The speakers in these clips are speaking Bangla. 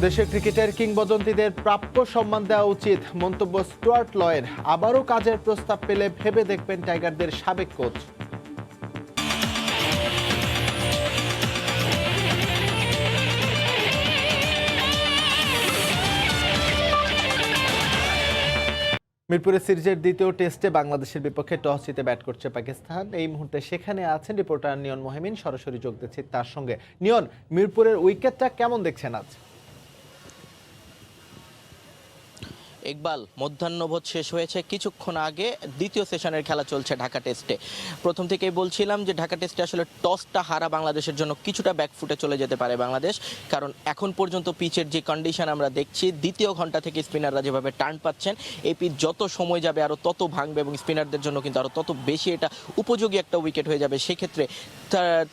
দেশের ক্রিকেটের কিংবদন্তিদের প্রাপ্য সম্মান দেওয়া উচিত মন্তব্য স্টুয়ার্ট লয়ের। আবারও কাজের প্রস্তাব পেলে ভেবে দেখবেন টাইগারদের সাবেক কোচ। মিরপুরের সিরিজের দ্বিতীয় টেস্টে বাংলাদেশের বিপক্ষে টস জিতে ব্যাট করছে পাকিস্তান। এই মুহূর্তে সেখানে আছেন রিপোর্টার নিয়ন মোহামিন, সরাসরি যোগ দিচ্ছি তার সঙ্গে। নিয়ন, মিরপুরের উইকেটটা কেমন দেখছেন আজ? ইকবাল, মধ্যাহ্নভোজ শেষ হয়েছে কিছুক্ষণ আগে। দ্বিতীয় সেশনের খেলা চলছে ঢাকা টেস্টে। প্রথম থেকেই বলছিলাম যে ঢাকা টেস্টে আসলে টসটা হারা বাংলাদেশের জন্য কিছুটা ব্যাকফুটে চলে যেতে পারে বাংলাদেশ, কারণ এখন পর্যন্ত পিচের যে কন্ডিশন আমরা দেখছি, দ্বিতীয় ঘন্টা থেকে স্পিনাররা যেভাবে টার্ন পাচ্ছেন, এই পিচ যত সময় যাবে আরও তত ভাঙবে এবং স্পিনারদের জন্য কিন্তু আরও তত বেশি এটা উপযোগী একটা উইকেট হয়ে যাবে। সেক্ষেত্রে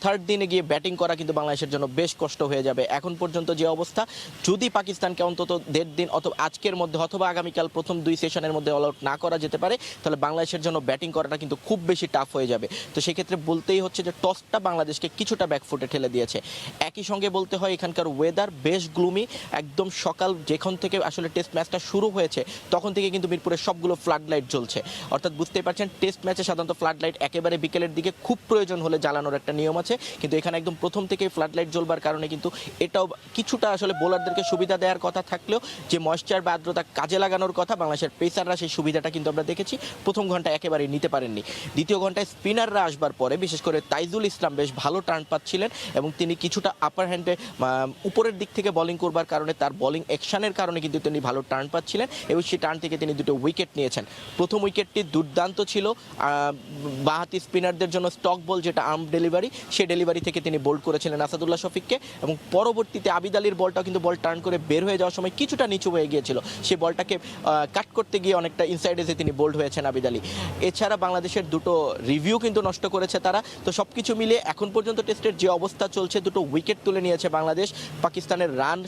থার্ড দিনে গিয়ে ব্যাটিং করা কিন্তু বাংলাদেশের জন্য বেশ কষ্ট হয়ে যাবে। এখন পর্যন্ত যে অবস্থা, যদি পাকিস্তানকে অন্তত 1.5 দিন অথবা আজকের মধ্যে অথবা আগামীকাল প্রথম 2 সেশনের মধ্যে অল আউট না করা যেতে পারে, তাহলে বাংলাদেশের জন্য ব্যাটিং করাটা কিন্তু খুব বেশি টাফ হয়ে যাবে। তো সেক্ষেত্রে বলতেই হচ্ছে যে টসটা বাংলাদেশকে কিছুটা ব্যাকফুটে ঠেলে দিয়েছে। একই সঙ্গে বলতে হয় এখানকার ওয়েদার বেশ গ্লুমি। একদম সকাল যেখান থেকে আসলে টেস্ট ম্যাচটা শুরু হয়েছে তখন থেকে কিন্তু মিরপুরের সবগুলো ফ্লাড লাইট জ্বলছে। অর্থাৎ বুঝতেই পারছেন, টেস্ট ম্যাচে সাধারণত ফ্লাড লাইট একেবারে বিকেলের দিকে খুব প্রয়োজন হলে জ্বালানোর একটা নিয়ম আছে, কিন্তু এখানে একদম প্রথম থেকেই ফ্লাড লাইট জ্বলবার কারণে কিন্তু এটাও কিছুটা আসলে বোলারদেরকে সুবিধা দেওয়ার কথা থাকলেও যে ময়েশ্চার বা আর্দ্রতা কাজে লাগানোর কথা, বাংলাদেশের পেসাররা সেই সুবিধাটা কিন্তু আমরা দেখেছি প্রথম ঘন্টায় একেবারেই নিতে পারেননি। দ্বিতীয় ঘন্টায় স্পিনাররা আসবার পরে বিশেষ করে তাইজুল ইসলাম বেশ ভালো টার্ন পাচ্ছিলেন এবং তিনি কিছুটা আপার হ্যান্ডে উপরের দিক থেকে বোলিং করবার কারণে, তার বোলিং অ্যাকশনের কারণে কিন্তু তিনি ভালো টার্ন পাচ্ছিলেন এবং সেই টার্ন থেকে তিনি দুটো উইকেট নিয়েছেন। প্রথম উইকেটটি দুর্দান্ত ছিল, বাঁহাতি স্পিনারদের জন্য স্টক বল যেটা আর্ম ডেলিভারি, সেই ডেলিভারি থেকে তিনি বোল্ড করেছিলেন আসাদুল্লাহ শফিককে এবং পরবর্তীতে আবিদ আলীর বলটাও কিন্তু বল টার্ন করে বের হয়ে যাওয়ার সময় কিছুটা নিচু হয়ে গিয়েছিল, সেই বলটাকে কাট করতে গিয়ে অনেকটা ইনসাইড এসে তিনি বোল্ড হয়েছেন আবিদ আলী। এছাড়া বাংলাদেশের দুটো রিভিউ কিন্তু নষ্ট করেছে তারা। তো সব কিছু মিলিয়ে এখন পর্যন্ত টেস্টের যে অবস্থা চলছে, দুটো উইকেট তুলে নিয়েছে বাংলাদেশ। পাকিস্তানের রান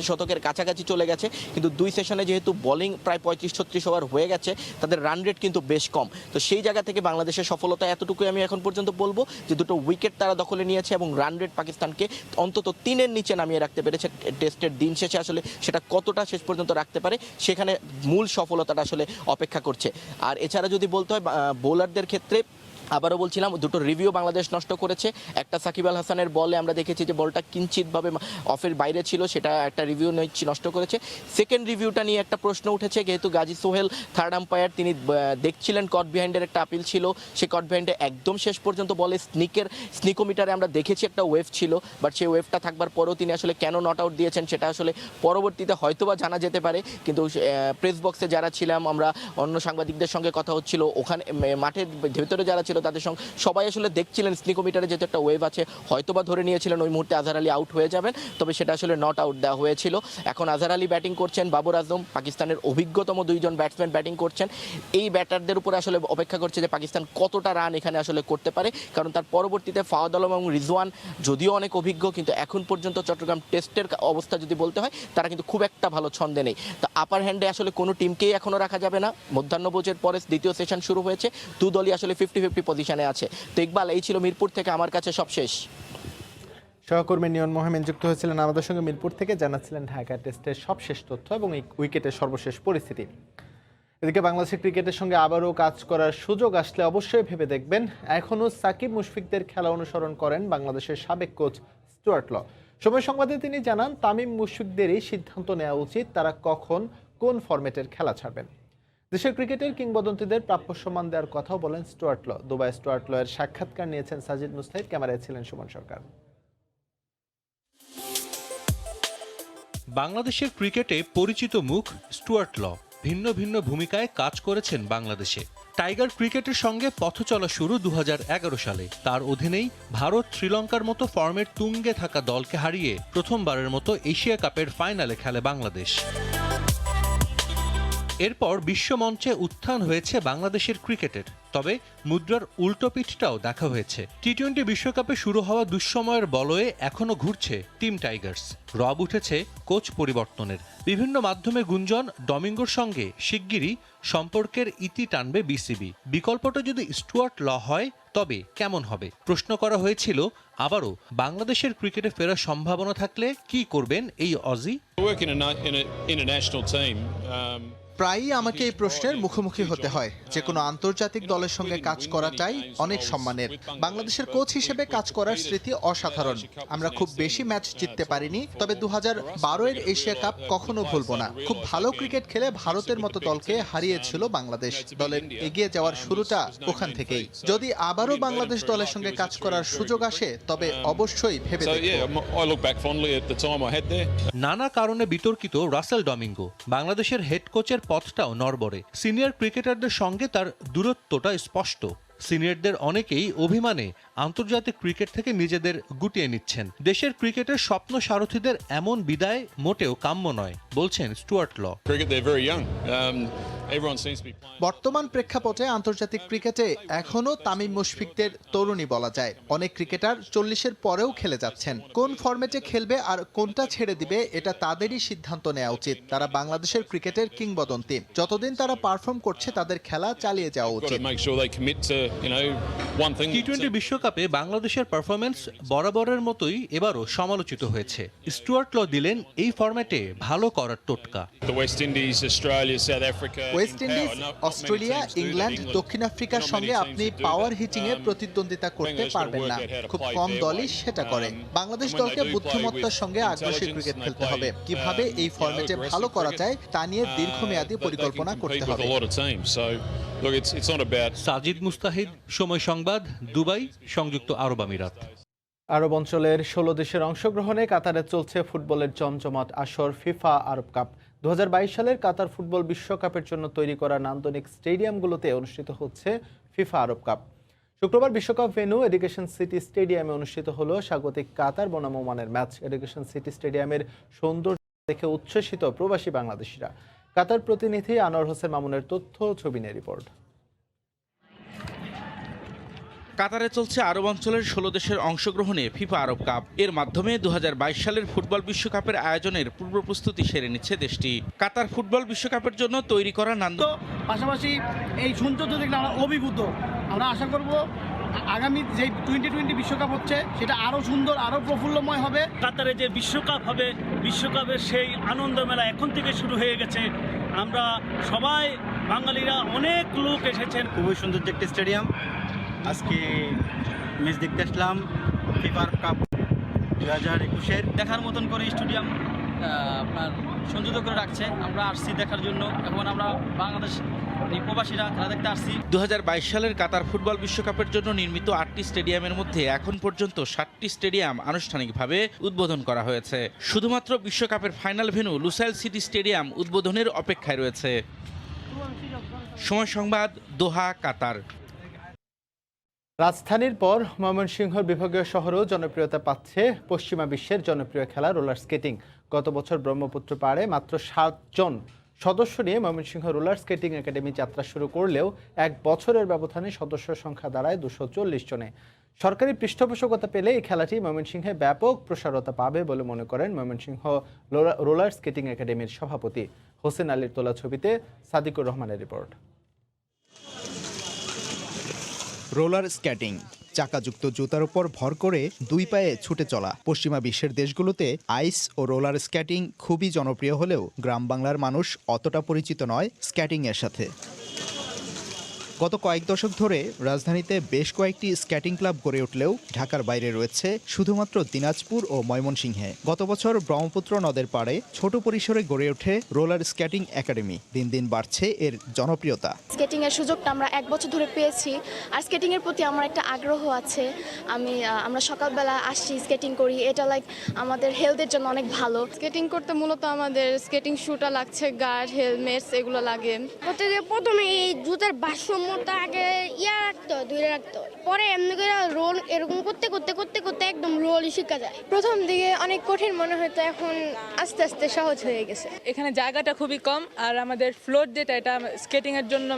শতকের কাছাকাছি চলে গেছে, কিন্তু 2 সেশনে যেহেতু বোলিং প্রায় 35-36 ওভার হয়ে গেছে, তাদের রান রেট কিন্তু বেশ কম। তো সেই জায়গা থেকে বাংলাদেশের সফলতা এতটুকুই আমি এখন পর্যন্ত বলবো যে দুটো উইকেট তারা দখলে নিয়েছে এবং রান রেট পাকিস্তানকে অন্তত 3-এর নিচে নামিয়ে রাখতে পেরেছে। টেস্টের দিন শেষে আসলে সেটা কতটা শেষ পর্যন্ত রাখতে পারে, সেখানে মূল সফলতাটা আসলে অপেক্ষা করছে। আর এছাড়া যদি বলতে হয় বোলারদের ক্ষেত্রে, আবারও বলছিলাম দুটো রিভিউ বাংলাদেশ নষ্ট করেছে। একটা সাকিব আল হাসানের বলে আমরা দেখেছি যে বলটা কিঞ্চিতভাবে অফের বাইরে ছিল, সেটা একটা রিভিউ নষ্ট করেছে। সেকেন্ড রিভিউটা নিয়ে একটা প্রশ্ন উঠেছে, যেহেতু গাজী সোহেল থার্ড আম্পায়ার, তিনি দেখছিলেন কট বিহাইন্ডের একটা আপিল ছিল, সেই কট বিহাইন্ডে একদম শেষ পর্যন্ত বলে স্নিকোমিটারে আমরা দেখেছি একটা ওয়েভ ছিল, বাট সেই ওয়েভটা থাকবার পরেও তিনি আসলে কেন নট আউট দিয়েছেন সেটা আসলে পরবর্তীতে হয়তোবা জানা যেতে পারে। কিন্তু প্রেস বক্সে যারা ছিলাম আমরা, অন্য সাংবাদিকদের সঙ্গে কথা হচ্ছিল, ওখানে মাঠের ভেতরে যারা ছিল তাদের সঙ্গে সবাই আসলে দেখছিলেন স্নিকোমিটারে যেহেতু একটা ওয়েভ আছে, হয়তোবা ধরে নিয়েছিলেন ওই মুহূর্তে আজহার আলী আউট হয়ে যাবেন, তবে সেটা আসলে নট আউট দেওয়া হয়েছিল। এখন আজহার আলী ব্যাটিং করছেন, বাবর আজম পাকিস্তানের অভিজ্ঞতম 2 জন ব্যাটসম্যান ব্যাটিং করছেন। এই ব্যাটারদের উপরে আসলে অপেক্ষা করছে যে পাকিস্তান কতটা রান এখানে আসলে করতে পারে, কারণ তার পরবর্তীতে ফাওয়াদ আলম এবং রিজওয়ান যদিও অনেক অভিজ্ঞ, কিন্তু এখন পর্যন্ত চট্টগ্রাম টেস্টের অবস্থা যদি বলতে হয়, তারা কিন্তু খুব একটা ভালো ছন্দে নেই। তো আপার হ্যান্ডে আসলে কোনো টিমকেই এখনও রাখা যাবে না। মধ্যাহ্নভোজের পরে দ্বিতীয় সেশন শুরু হয়েছে, 2 দলই আসলে 50-50 পজিশনে আছে। তো ইকবাল, এই ছিল মিরপুর থেকে আমার কাছে সব শেষ। সহকর্মী নিয়ন মোহামেন যুক্ত হয়েছিলেন আমাদের সঙ্গে মিরপুর থেকে, জানাচ্ছিলেন ঢাকা টেস্টের সবশেষ তথ্য এবং এই উইকেটের সর্বশেষ পরিস্থিতি। এদিকে বাংলাদেশের ক্রিকেটের সঙ্গে আবারও কাজ করার সুযোগ আসলে অবশ্যই ভেবে দেখবেন। এখনও সাকিব মুশফিকদের খেলা অনুসরণ করেন বাংলাদেশের সাবেক কোচ স্টুয়ার্ট ল। সময় সংবাদে তিনি জানান, তামিম মুশফিকদেরই সিদ্ধান্ত নেওয়া উচিত তারা কখন কোন ফরম্যাটের খেলা ছাড়বেন। দেশের ক্রিকেটের কিংবদন্তিদের প্রাপ্য সম্মান দেওয়ার কথাও বলেন স্টুয়ার্ট ল। দুবাই স্টুয়ার্ট লয়ের সাক্ষাৎকার নিয়েছেন সাজিদ মুস্তাহিদ, ক্যামেরায় ছিলেন সুমন সরকার। বাংলাদেশের ক্রিকেটে পরিচিত মুখ স্টুয়ার্ট ল ভিন্ন ভিন্ন ভূমিকায় কাজ করেছেন বাংলাদেশে। টাইগার ক্রিকেটের সঙ্গে পথ চলা শুরু 2011 সালে। তার অধীনেই ভারত শ্রীলঙ্কার মতো ফর্মের তুঙ্গে থাকা দলকে হারিয়ে প্রথমবারের মতো এশিয়া কাপের ফাইনালে খেলে বাংলাদেশ। এরপর বিশ্বমঞ্চে উত্থান হয়েছে বাংলাদেশের ক্রিকেটের, তবে মুদ্রার উল্টো পিঠটাও দেখা হয়েছে। টি-20 বিশ্বকাপে শুরু হওয়া দুঃসময়ের বলয়ে এখনও ঘুরছে টিম টাইগার্স। রব উঠেছে কোচ পরিবর্তনের। বিভিন্ন মাধ্যমে গুঞ্জন, ডমিঙ্গোর সঙ্গে শিগগিরই সম্পর্কের ইতি টানবে বিসিবি। বিকল্পটা যদি স্টুয়ার্ট ল হয়, তবে কেমন হবে? প্রশ্ন করা হয়েছিল আবারও বাংলাদেশের ক্রিকেটে ফেরার সম্ভাবনা থাকলে কি করবেন এই অজি। প্রায়ই আমাকে এই প্রশ্নের মুখোমুখি হতে হয়। যে কোনো আন্তর্জাতিক দলের সঙ্গে কাজ করাটাই অনেক সম্মানের। বাংলাদেশের কোচ হিসেবে কাজ করার স্মৃতি অসাধারণ। আমরা খুব বেশি ম্যাচ জিততে পারিনি, তবে 2012 এশিয়া কাপ কখনো ভুলবো না। খুব ভালো ক্রিকেট খেলে ভারতের মতো দলকে হারিয়েছিল বাংলাদেশ। দলের এগিয়ে যাওয়ার শুরুটা ওখান থেকেই। যদি আবারও বাংলাদেশ দলের সঙ্গে কাজ করার সুযোগ আসে তবে অবশ্যই ভেবে দেখব। নানা কারণে বিতর্কিত রাসেল ডমিঙ্গো। বাংলাদেশের হেড কোচের পথটাও নড়বড়ে। সিনিয়র ক্রিকেটারদের সঙ্গে তার দূরত্বটা স্পষ্ট। সিনিয়রদের অনেকেই অভিমানে আন্তর্জাতিক ক্রিকেট থেকে নিজেদের গুটিয়ে নিচ্ছেন। দেশের ক্রিকেটের স্বপ্ন সারথীদের এমন বিদায় মোটেও কাম্য নয়, বলছেন স্টুয়ার্ট ল। বর্তমান প্রেক্ষাপটে আন্তর্জাতিক ক্রিকেটে এখনো তামিম মুশফিকদের তরুণী বলা যায়। অনেক ক্রিকেটার 40-এর পরেও খেলে যাচ্ছেন। কোন ফরম্যাটে খেলবে আর কোনটা ছেড়ে দিবে এটা তাদেরই সিদ্ধান্ত নেওয়া উচিত। তারা বাংলাদেশের ক্রিকেটের কিংবদন্তি। যতদিন তারা পারফর্ম করছে তাদের খেলা চালিয়ে যাওয়া উচিত। টি-20 বিশ্বকাপে বাংলাদেশের পারফরম্যান্স বরাবরের মতোই এবারও সমালোচিত হয়েছে। স্টুয়ার্ট ল দিলেন এই ফরম্যাটে ভালো করার টোটকা। ওয়েস্ট ইন্ডিজ, অস্ট্রেলিয়া, ইংল্যান্ড, দক্ষিণ আফ্রিকার সঙ্গে আপনি পাওয়ার হিটিংয়ে প্রতিদ্বন্দ্বিতা করতে পারবেন না। খুব কম দলই সেটা করে। বাংলাদেশ দলকে বুদ্ধিমত্তার সঙ্গে আগ্রাসী ক্রিকেট খেলতে হবে। কিভাবে এই ফরম্যাটে ভালো করা যায় তা নিয়ে দীর্ঘমেয়াদী পরিকল্পনা করতে হবে। সাজিদ মুস্তাহিদ, সময় সংবাদ, দুবাই, সংযুক্ত আরব আমিরাত। আরব অঞ্চলের 16 দেশের অংশগ্রহণে কাতারে চলছে ফুটবলের জমজমাট আসর ফিফা আরব কাপ। 2022 সালের কাতার ফুটবল বিশ্বকাপের জন্য তৈরি করা নান্দনিক স্টেডিয়ামগুলোতে অনুষ্ঠিত হচ্ছে ফিফা আরব কাপ। শুক্রবার বিশ্বকাপ ভেন্যু এডুকেশন সিটি স্টেডিয়ামে অনুষ্ঠিত হলো স্বাগতিক কাতার বনাম ওমানের ম্যাচ। এডুকেশন সিটি স্টেডিয়ামের সৌন্দর্য দেখে উচ্ছ্বসিত প্রবাসী বাংলাদেশিরা। কাতার প্রতিনিধি আনোয়ার হোসেন মামুনের তথ্য, ছবি নিয়ে রিপোর্ট। কাতারে চলছে আরব অঞ্চলের 16 দেশের অংশগ্রহণে ফিফা আরব কাপ। এর মাধ্যমে 2022 সালের ফুটবল বিশ্বকাপের আয়োজনের পূর্ব প্রস্তুতি সেরে নিচ্ছে দেশটি। কাতার ফুটবল বিশ্বকাপের জন্য তৈরি করা পাশাপাশি এই সৌন্দর্য দেখলে আমরা অভিভূত। আমরা আশা করব আগামী যে 2020 বিশ্বকাপ হচ্ছে সেটা আরও সুন্দর, আরও প্রফুল্লময় হবে। কাতারে যে বিশ্বকাপ হবে, বিশ্বকাপের সেই আনন্দ মেলা এখন থেকে শুরু হয়ে গেছে। আমরা সবাই বাঙালিরা অনেক লোক এসেছেন। খুবই সুন্দর একটি স্টেডিয়াম। আজকে ম্যাচ দেখতে আসলাম ফিফা কাপ 2021-এর। দেখার মতন করে স্টেডিয়াম আপনার সংযুক্ত করে রাখছে। আমরা আসছি দেখার জন্য। এখন আমরা বাংলাদেশ প্রবাসীরা খেলা দেখতে আসছি। 2022 সালের কাতার ফুটবল বিশ্বকাপের জন্য নির্মিত 8টি স্টেডিয়ামের মধ্যে এখন পর্যন্ত 7টি স্টেডিয়াম আনুষ্ঠানিকভাবে উদ্বোধন করা হয়েছে। শুধুমাত্র বিশ্বকাপের final venue Lusail city stadium উদ্বোধনের অপেক্ষায় রয়েছে। সময় সংবাদ, দোহা, কাতার। রাজধানীর পর ময়মনসিংহের বিভাগীয় শহরেও জনপ্রিয়তা পাচ্ছে পশ্চিমা বিশ্বের জনপ্রিয় খেলা রোলার স্কেটিং। গত বছর ব্রহ্মপুত্র পাড়ে মাত্র 7 জন সদস্য নিয়ে ময়মনসিংহ রোলার স্কেটিং একাডেমি যাত্রা শুরু করলেও 1 বছরের ব্যবধানে সদস্য সংখ্যা দাঁড়ায় 240 জনে। সরকারি পৃষ্ঠপোষকতা পেলে এই খেলাটি ময়মনসিংহে ব্যাপক প্রসারতা পাবে বলে মনে করেন ময়মনসিংহ রোলার স্কেটিং একাডেমির সভাপতি হোসেন আলীর তোলা ছবিতে সাদিকুর রহমানের রিপোর্ট। রোলার স্কেটিং, চাকাযুক্ত জুতার উপর ভর করে 2 পায়ে ছুটে চলা। পশ্চিমা বিশ্বের দেশগুলোতে আইস ও রোলার স্কেটিং খুবই জনপ্রিয় হলেও গ্রাম বাংলার মানুষ অতটা পরিচিত নয় স্কেটিং এর সাথে। গত কয়েক দশক ধরে রাজধানীতে বেশ কয়েকটি স্কেটিং ক্লাব গড়ে উঠলেও ঢাকার বাইরে রয়েছে শুধুমাত্র দিনাজপুর ও ময়মনসিংহে। গত বছর ব্রহ্মপুত্র নদের পাড়ে ছোট পরিসরে গড়ে ওঠে রোলার স্কেটিং একাডেমি। দিন দিন বাড়ছে এর জনপ্রিয়তা। স্কেটিং এর সুযোগটা আমরা 1 বছর ধরে পেয়েছি, আর স্কেটিং এর প্রতি আমার একটা আগ্রহ আছে। আমরা সকালবেলা আসছি, স্কেটিং করি। এটা আমাদের হেলথের জন্য অনেক ভালো। স্কেটিং করতে মূলত আমাদের স্কেটিং শুটা লাগছে, গার্ড, হেলমেটস এগুলো লাগে। প্রথমে এই জুতার ভারসাম্যটা আগে ধরে রাখতে হয়, পরে এমনি করে রোল এরকম করতে করতে করতে করতে একদম রোলই শিখা যায়। প্রথম দিকে অনেক কঠিন মনে হতো, এখন আস্তে আস্তে সহজ হয়ে গেছে। এখানে জায়গাটা খুবই কম, আর আমাদের ফ্লোর যেটা এটা স্কেটিং এর জন্য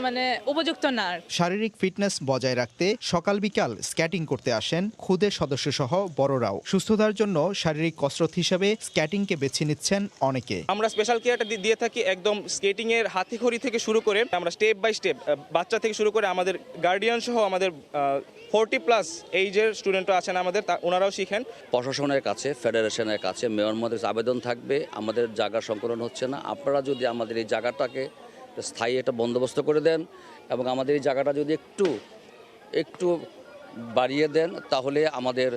উপযুক্ত না। শারীরিক ফিটনেস বজায় রাখতে সকাল বিকাল স্কেটিং করতে আসেন খুদে সদস্য সহ বড়রাও। সুস্থতার জন্য শারীরিক কসরত হিসেবে স্কেটিংকে বেছে নিচ্ছেন অনেকে। আমরা স্পেশাল কেয়ারটা দিয়ে থাকি একদম স্কেটিং এর হাতেখড়ি থেকে শুরু করে আমরা স্টেপ বাই স্টেপ বাচ্চা থেকে শুরু করে আমাদের গার্ডিয়ান সহ আমাদের 40+ এইজের স্টুডেন্টও আছেন আমাদের, ওনারাও শিখেন। প্রশাসনের কাছে, ফেডারেশনের কাছে, মেয়র মধ্যে আবেদন থাকবে, আমাদের জায়গা সংকলন হচ্ছে না, আপনারা যদি আমাদের এই জায়গাটাকে স্থায়ী একটা বন্দোবস্ত করে দেন এবং আমাদের এই জায়গাটা যদি একটু বাড়িয়ে দেন, তাহলে আমাদের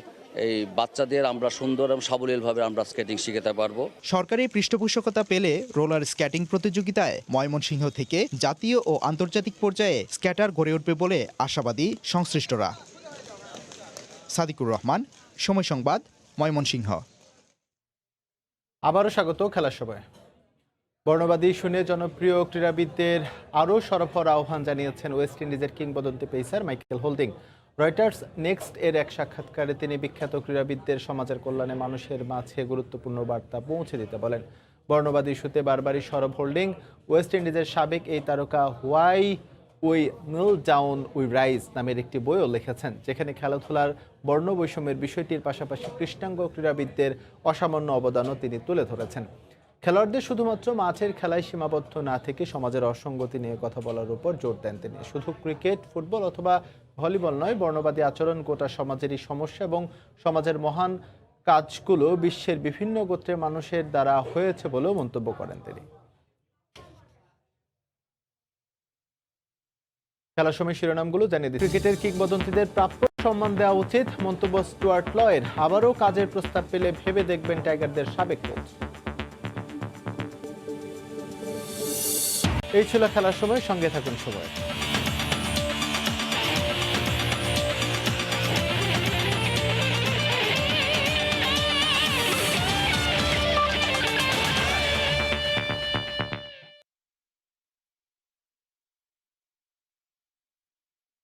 এই বাচ্চাদের আমরা সুন্দর এবং সাবলীলভাবে আমরা স্কেটিং শিখাতে পারবো। সরকারি পৃষ্ঠপোষকতা পেলে রোলার স্কেটিং প্রতিযোগিতায় ময়মনসিংহ থেকে জাতীয় ও আন্তর্জাতিক পর্যায়ে স্কেটার গড়ে উঠবে বলে আশাবাদী সংশ্লিষ্টরা। সাদিকুর রহমান, সময় সংবাদ, ময়মনসিংহ। আবারও স্বাগত খেলার সময়। বর্ণবাদী শুনে জনপ্রিয় ক্রীড়াবিদদের আরও সরব হওয়ার আহ্বান জানিয়েছেন ওয়েস্ট ইন্ডিজের কিংবদন্তি pacer Michael holding. Reuters next এর এক সাক্ষাৎকারে তিনি বিখ্যাত ক্রীড়াবিদদের সমাজের কল্যাণে মানুষের মাঝে গুরুত্বপূর্ণ বার্তা পৌঁছে দিতে বলেন। বর্ণবাদী ইস্যুতে বারবারই সরব হোল্ডিং ওয়েস্ট ইন্ডিজের সাবেক এই তারকা হোয়াই উই নিল ডাউন উই রাইজ নামের একটি বইও লিখেছেন, যেখানে খেলাধুলার বর্ণ বৈষম্যের বিষয়টির পাশাপাশি কৃষ্ণাঙ্গ ক্রীড়াবিদদের অসামান্য অবদানও তিনি তুলে ধরেছেন। খেলোয়াড়দের শুধুমাত্র মাঠের খেলায় সীমাবদ্ধ না থেকে সমাজের অসঙ্গতি নিয়ে কথা বলার উপর জোর দেন তিনি। শুধু ক্রিকেট, ফুটবল অথবা ভলিবল নয়, বর্ণবাদী আচরণ গোটা সমাজেরই সমস্যা এবং সমাজের মহান কাজগুলো বিশ্বের বিভিন্ন গোত্রের মানুষের দ্বারা হয়েছে বলেও মন্তব্য করেন তিনি। খেলার সময় শিরোনামগুলো জানিয়ে দিচ্ছি। ক্রিকেটের কিংবদন্তিদের প্রাপ্য সম্মান দেওয়া উচিত, মন্তব্য স্টুয়ার্ট লয়ের। আবারও কাজের প্রস্তাব পেলে ভেবে দেখবেন টাইগারদের সাবেক কোচ। এই ছিল খেলার সময়, সঙ্গে থাকুন সবাই।